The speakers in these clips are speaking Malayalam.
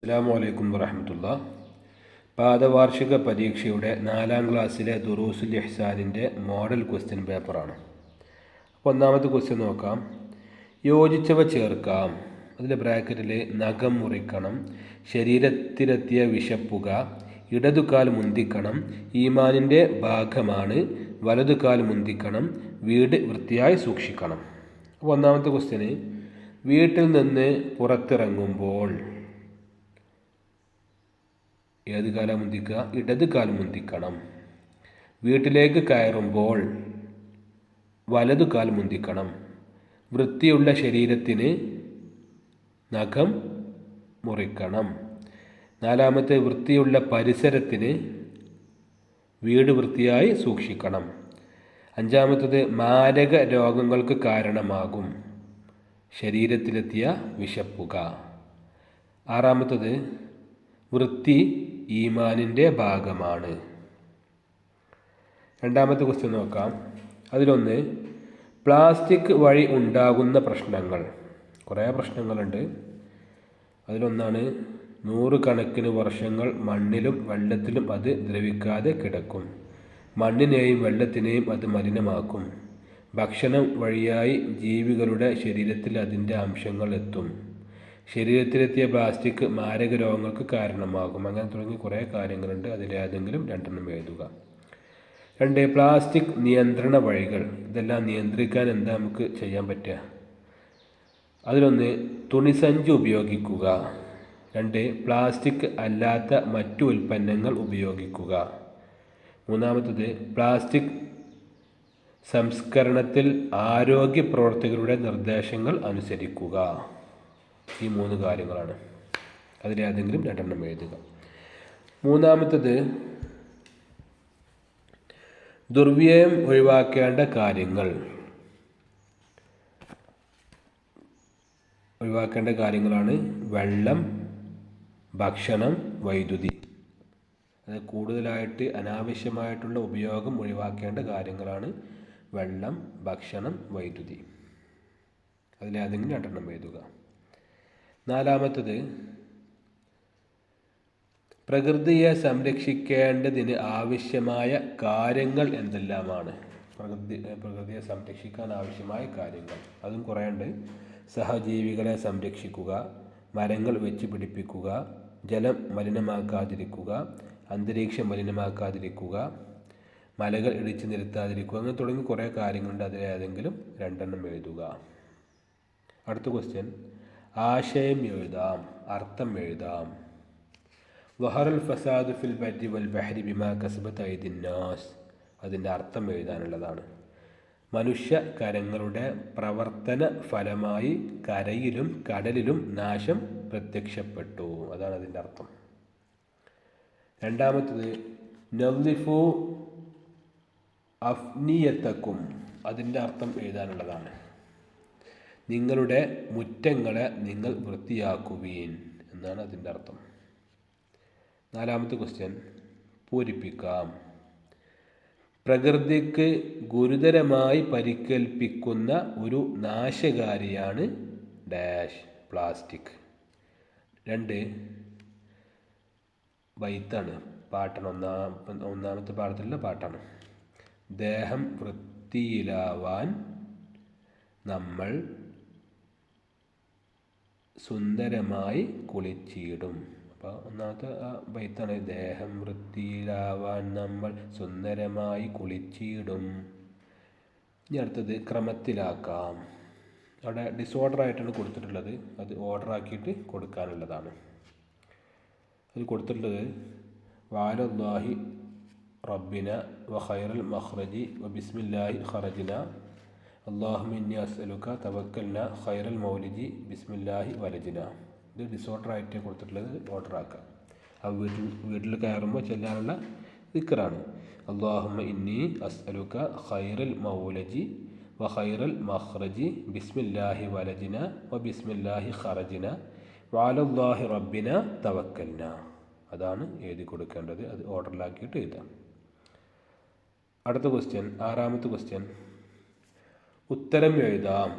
അസ്സലാമു അലൈക്കും വറഹ്മത്തുള്ളാ. പാദവാർഷിക പരീക്ഷയുടെ 4ാം ക്ലാസ്സിലെ ദുറൂസുൽ ഇഹ്സാനിൻ്റെ മോഡൽ ക്വസ്റ്റ്യൻ പേപ്പറാണ്. അപ്പോൾ ഒന്നാമത്തെ ക്വസ്റ്റ്യൻ നോക്കാം. യോജിച്ചവ ചേർക്കാം. അതിലെ ബ്രാക്കറ്റിൽ നഖം മുറിക്കണം, ശരീരത്തിലെത്തിയ വിശപ്പുക, ഇടതുകാൽ മുന്തിക്കണം, ഈമാനിൻ്റെ ഭാഗമാണ്, വലതുകാൽ മുന്തിക്കണം, വീട് വൃത്തിയായി സൂക്ഷിക്കണം. അപ്പോൾ ഒന്നാമത്തെ ക്വസ്റ്റ്യന്, വീട്ടിൽ നിന്ന് പുറത്തിറങ്ങുമ്പോൾ ഏത് കാലം മുന്തിക്കുക? ഇടത് കാൽ മുന്തിക്കണം. വീട്ടിലേക്ക് കയറുമ്പോൾ വലതു കാൽ മുന്തിക്കണം. വൃത്തിയുള്ള ശരീരത്തിന് നഖം മുറിക്കണം. 4-മത്തെ, വൃത്തിയുള്ള പരിസരത്തിന് വീട് വൃത്തിയായി സൂക്ഷിക്കണം. 5-മത്തത്, മാരക രോഗങ്ങൾക്ക് കാരണമാകും ശരീരത്തിലെത്തിയ വിശപ്പുക. 6-മത്തത്, വൃത്തി ഈമാനിൻ്റെ ഭാഗമാണ്. 2-മത്തെ ക്വസ്റ്റ്യൻ നോക്കാം. അതിലൊന്ന്, പ്ലാസ്റ്റിക് വഴി ഉണ്ടാകുന്ന പ്രശ്നങ്ങൾ. കുറേ പ്രശ്നങ്ങളുണ്ട്. അതിലൊന്നാണ്, 100 കണക്കിന് വർഷങ്ങൾ മണ്ണിലും വെള്ളത്തിലും അത് ദ്രവിക്കാതെ കിടക്കും. മണ്ണിനെയും വെള്ളത്തിനെയും അത് മലിനമാക്കും. ഭക്ഷണം വഴിയായി ജീവികളുടെ ശരീരത്തിൽ അതിൻ്റെ അംശങ്ങൾ എത്തും. ശരീരത്തിലെത്തിയ പ്ലാസ്റ്റിക് മാരക രോഗങ്ങൾക്ക് കാരണമാകും. അങ്ങനെ തുടങ്ങി കുറേ കാര്യങ്ങളുണ്ട്. അതിലേതെങ്കിലും 2 എഴുതുക. 2, പ്ലാസ്റ്റിക് നിയന്ത്രണ വഴികൾ. ഇതെല്ലാം നിയന്ത്രിക്കാൻ എന്താ നമുക്ക് ചെയ്യാൻ പറ്റുക? അതിലൊന്ന്, തുണിസഞ്ചി ഉപയോഗിക്കുക. 2, പ്ലാസ്റ്റിക് അല്ലാത്ത മറ്റു ഉൽപ്പന്നങ്ങൾ ഉപയോഗിക്കുക. 3-മത്തത്, പ്ലാസ്റ്റിക് സംസ്കരണത്തിൽ ആരോഗ്യ പ്രവർത്തകരുടെ നിർദ്ദേശങ്ങൾ അനുസരിക്കുക. ഈ 3 കാര്യങ്ങളാണ്. അതിലേതെങ്കിലും 2 എഴുതുക. 3-മത്തത്, ദുർവ്യയം ഒഴിവാക്കേണ്ട കാര്യങ്ങളാണ് വെള്ളം, ഭക്ഷണം, വൈദ്യുതി. അത് കൂടുതലായിട്ട് അനാവശ്യമായിട്ടുള്ള ഉപയോഗം ഒഴിവാക്കേണ്ട കാര്യങ്ങളാണ് വെള്ളം, ഭക്ഷണം, വൈദ്യുതി. അതിലേതെങ്കിലും 2 എഴുതുക. 4-മത്തത്, പ്രകൃതിയെ സംരക്ഷിക്കേണ്ടതിന് ആവശ്യമായ കാര്യങ്ങൾ എന്തെല്ലാമാണ്? പ്രകൃതിയെ സംരക്ഷിക്കാൻ ആവശ്യമായ കാര്യങ്ങൾ അതും കുറേ ഉണ്ട്. സഹജീവികളെ സംരക്ഷിക്കുക, മരങ്ങൾ വെച്ച് പിടിപ്പിക്കുക, ജലം മലിനമാക്കാതിരിക്കുക, അന്തരീക്ഷം മലിനമാക്കാതിരിക്കുക, മലകൾ ഇടിച്ചു നിരത്താതിരിക്കുക. അങ്ങനെ തുടങ്ങി കുറേ കാര്യങ്ങളുണ്ട്. അതിലേതെങ്കിലും 2 എഴുതുക. അടുത്ത ക്വസ്റ്റ്യൻ, ആശയം എഴുതാം, അർത്ഥം എഴുതാം. വഹറൽ ഫസാദു ഫിൽ ബർരി വൽ ബഹരി ബിമാ കസബത് ഐദിൻ നാസ്. അതിൻ്റെ അർത്ഥം എഴുതാനുള്ളതാണ്. മനുഷ്യ കരങ്ങളുടെ പ്രവർത്തന ഫലമായി കരയിലും കടലിലും നാശം പ്രത്യക്ഷപ്പെട്ടു. അതാണ് അതിൻ്റെ അർത്ഥം. 2-മത്തത്, നളിഫു അഫ്നിയത്തക്കും. അതിൻ്റെ അർത്ഥം എഴുതാനുള്ളതാണ്. നിങ്ങളുടെ മുറ്റങ്ങളെ നിങ്ങൾ വൃത്തിയാക്കുവീൻ എന്നാണ് അതിൻ്റെ അർത്ഥം. 4-മത്തെ ക്വസ്റ്റ്യൻ, പൂരിപ്പിക്കാം. പ്രകൃതിക്ക് ഗുരുതരമായി പരിക്കേൽപ്പിക്കുന്ന ഒരു നാശകാരിയാണ് ഡാഷ് പ്ലാസ്റ്റിക്. 2 ബൈത്താണ്, പാട്ടാണ്. ഒന്നാമത്തെ പാഠത്തിലുള്ള പാട്ടാണ്. ദേഹം വൃത്തിയിലാവാൻ നമ്മൾ സുന്ദരമായി കുളിച്ചിടും. അപ്പോൾ ഒന്നാമത്തെ ബൈത്താണ്, ദേഹം വൃത്തിയിലാവാൻ നമ്മൾ സുന്ദരമായി കുളിച്ചിടും. ഇനി അടുത്തത്, ക്രമത്തിലാക്കാം. അവിടെ ഡിസോർഡർ ആയിട്ടാണ് കൊടുത്തിട്ടുള്ളത്. അത് ഓർഡർ ആക്കിയിട്ട് കൊടുക്കാനുള്ളതാണ്. അത് കൊടുത്തിട്ടുള്ളത്, വാലല്ലാഹി റബ്ബിന വ ഖൈറൽ മഖ്റജി വ ബിസ്മില്ലാഹി ഖറജ്ന അല്ലാഹുമ്മ ഇന്നി അസ്അലുക തവക്കൽന ഖൈറൽ മൗലിജി ബിസ്മില്ലാഹി വലജ്ന. ഇത് ഡിസോർഡർ ആയിട്ട് കൊടുത്തിട്ടുള്ളത്. ഓർഡർ ആക്കാം. ആ വീട്ടിൽ കയറുമ്പോൾ ചെല്ലാനുള്ള ദിക്റാണ്. അല്ലാഹുമ്മ ഇന്നി അസ്അലുക ഖൈറൽ മൗലജി വ ഖൈറൽ മഖ്റജി ബിസ്മില്ലാഹി വലജ്ന വ ബിസ്മില്ലാഹി ഖറജ്ന വഅലല്ലാഹി റബ്ബിന തവക്കൽന. അതാണ് എഴുതി കൊടുക്കേണ്ടത്. അത് ഓർഡറിലാക്കിയിട്ട് എഴുതാം. അടുത്ത ക്വസ്റ്റ്യൻ, 6-മത്തെ ക്വസ്റ്റ്യൻ, ഉത്തരം എഴുതാം.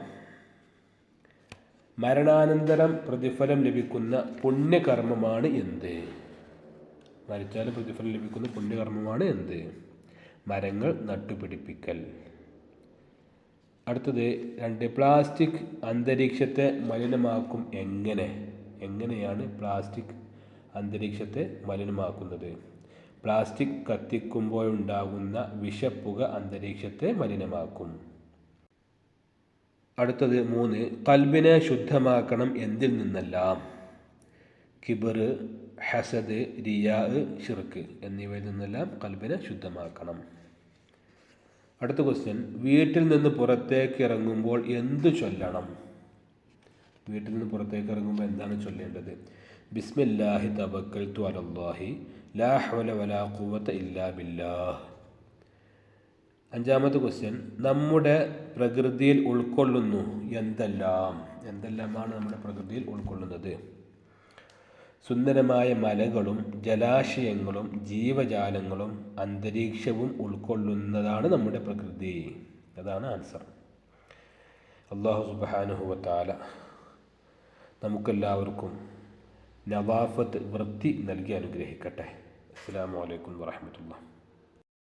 മരണാനന്തരം പ്രതിഫലം ലഭിക്കുന്ന പുണ്യകർമ്മമാണ് എന്ത്? മരിച്ചാൽ പ്രതിഫലം ലഭിക്കുന്ന പുണ്യകർമ്മമാണ് എന്ത്? മരങ്ങൾ നട്ടുപിടിപ്പിക്കൽ. അടുത്തത് 2, പ്ലാസ്റ്റിക് അന്തരീക്ഷത്തെ മലിനമാക്കും എങ്ങനെയാണ് പ്ലാസ്റ്റിക് അന്തരീക്ഷത്തെ മലിനമാക്കുന്നത്? പ്ലാസ്റ്റിക് കത്തിക്കുമ്പോഴുണ്ടാകുന്ന വിഷപ്പുക അന്തരീക്ഷത്തെ മലിനമാക്കും. അടുത്തത് 3, ഖൽബിനെ ശുദ്ധമാക്കണം എന്തിൽ നിന്നെല്ലാം? കിബർ, ഹസദ്, റിയാ, ഷിർക്ക് എന്നിവയിൽ നിന്നെല്ലാം ഖൽബിനെ ശുദ്ധമാക്കണം. അടുത്ത ക്വസ്റ്റ്യൻ, വീട്ടിൽ നിന്ന് പുറത്തേക്ക് ഇറങ്ങുമ്പോൾ എന്തു ചൊല്ലണം? വീട്ടിൽ നിന്ന് പുറത്തേക്ക് ഇറങ്ങുമ്പോൾ എന്താണ് ചൊല്ലേണ്ടത്? ബിസ്മില്ലാഹി തവക്കൽതു അലല്ലാഹി ലാ ഹൗല വലാ ഖുവത ഇല്ലാ ബില്ലാഹ്. 5ാമത്തെ ക്വസ്റ്റ്യൻ, നമ്മുടെ പ്രകൃതിയിൽ ഉൾക്കൊള്ളുന്നു എന്തെല്ലാമാണ് നമ്മുടെ പ്രകൃതിയിൽ ഉൾക്കൊള്ളുന്നത്? സുന്ദരമായ മലകളും ജലാശയങ്ങളും ജീവജാലങ്ങളും അന്തരീക്ഷവും ഉൾക്കൊള്ളുന്നതാണ് നമ്മുടെ പ്രകൃതി. അതാണ് ആൻസർ. അല്ലാഹു സുബ്ഹാനഹു വ തആല നമുക്കെല്ലാവർക്കും നവാഫത്ത് വൃത്തി നൽകി അനുഗ്രഹിക്കട്ടെ. അസ്സലാമു അലൈക്കും വറഹ്മത്തുള്ളാഹി.